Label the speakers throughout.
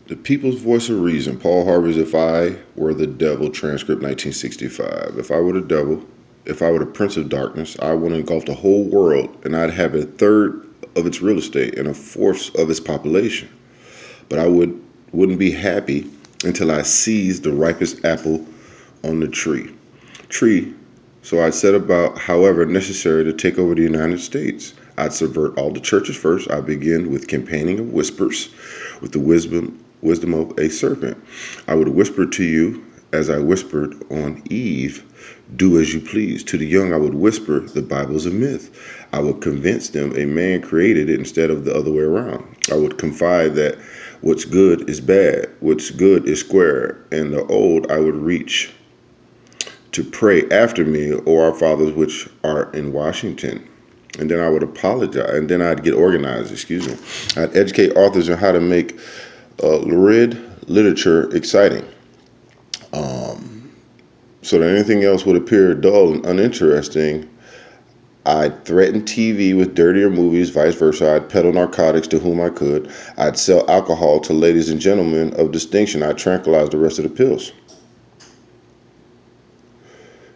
Speaker 1: The People's Voice of Reason, Paul Harvey's If I Were the Devil, Transcript 1965. If I were the devil, if I were the prince of darkness, I would engulf the whole world and I'd have a third of its real estate and a fourth of its population. But I wouldn't be happy until I seized the ripest apple on the tree. So I set about, however necessary, to take over the United States. I'd subvert all the churches first. I begin with campaigning of whispers, with the wisdom of a serpent. I would whisper to you as I whispered on Eve, do as you please. To the young I would whisper, the Bible's a myth. I would convince them a man created it instead of the other way around. I would confide that what's good is bad, what's good is square, and the old I would reach to pray after me, or our fathers which are in Washington. And then I would apologize, and then I'd get organized, I'd educate authors on how to make lurid literature exciting, so that anything else would appear dull and uninteresting. I'd threaten TV with dirtier movies, vice versa. I'd peddle narcotics to whom I could. I'd sell alcohol to ladies and gentlemen of distinction. I'd tranquilize the rest of the pills.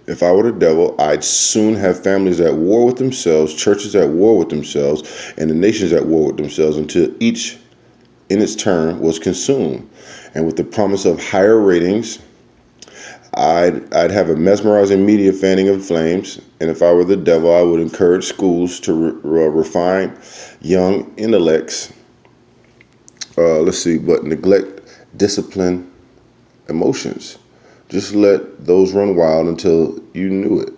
Speaker 1: If I were the devil, I'd soon have families at war with themselves, churches at war with themselves, and the nations at war with themselves until each in its turn was consumed. And with the promise of higher ratings, I'd have a mesmerizing media fanning of flames. And if I were the devil, I would encourage schools to refine young intellects, but neglect discipline emotions. Just let those run wild until you knew it.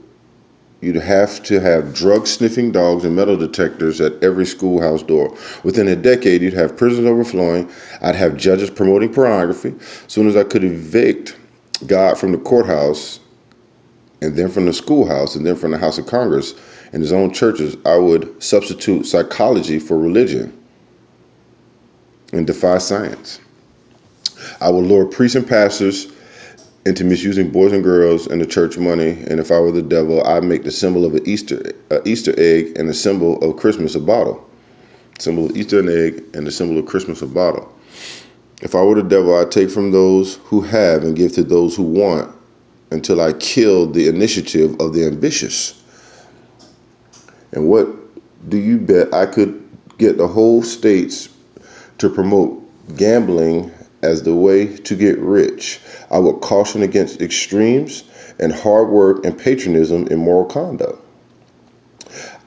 Speaker 1: You'd have to have drug-sniffing dogs and metal detectors at every schoolhouse door. Within a decade, you'd have prisons overflowing. I'd have judges promoting pornography. As soon as I could evict God from the courthouse, and then from the schoolhouse, and then from the House of Congress, and his own churches, I would substitute psychology for religion and defy science. I would lure priests and pastors into misusing boys and girls and the church money. And if I were the devil, I'd make the symbol of an Easter egg and the symbol of Christmas a bottle. Symbol of Easter an egg and the symbol of Christmas a bottle. If I were the devil, I'd take from those who have and give to those who want until I killed the initiative of the ambitious. And what do you bet I could get the whole states to promote gambling as the way to get rich? I would caution against extremes and hard work and patriotism in moral conduct.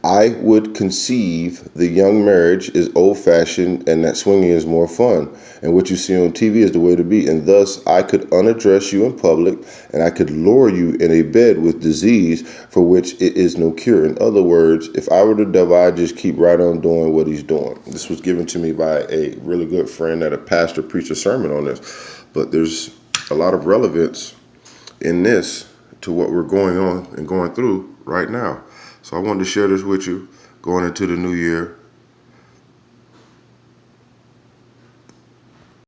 Speaker 1: I would conceive the young marriage is old-fashioned and that swinging is more fun, and what you see on TV is the way to be. And thus, I could unaddress you in public, and I could lure you in a bed with disease for which it is no cure. In other words, if I were the devil, I'd just keep right on doing what he's doing. This was given to me by a really good friend that a pastor preached a sermon on this, but there's a lot of relevance in this to what we're going on and going through right now. So I wanted to share this with you going into the new year.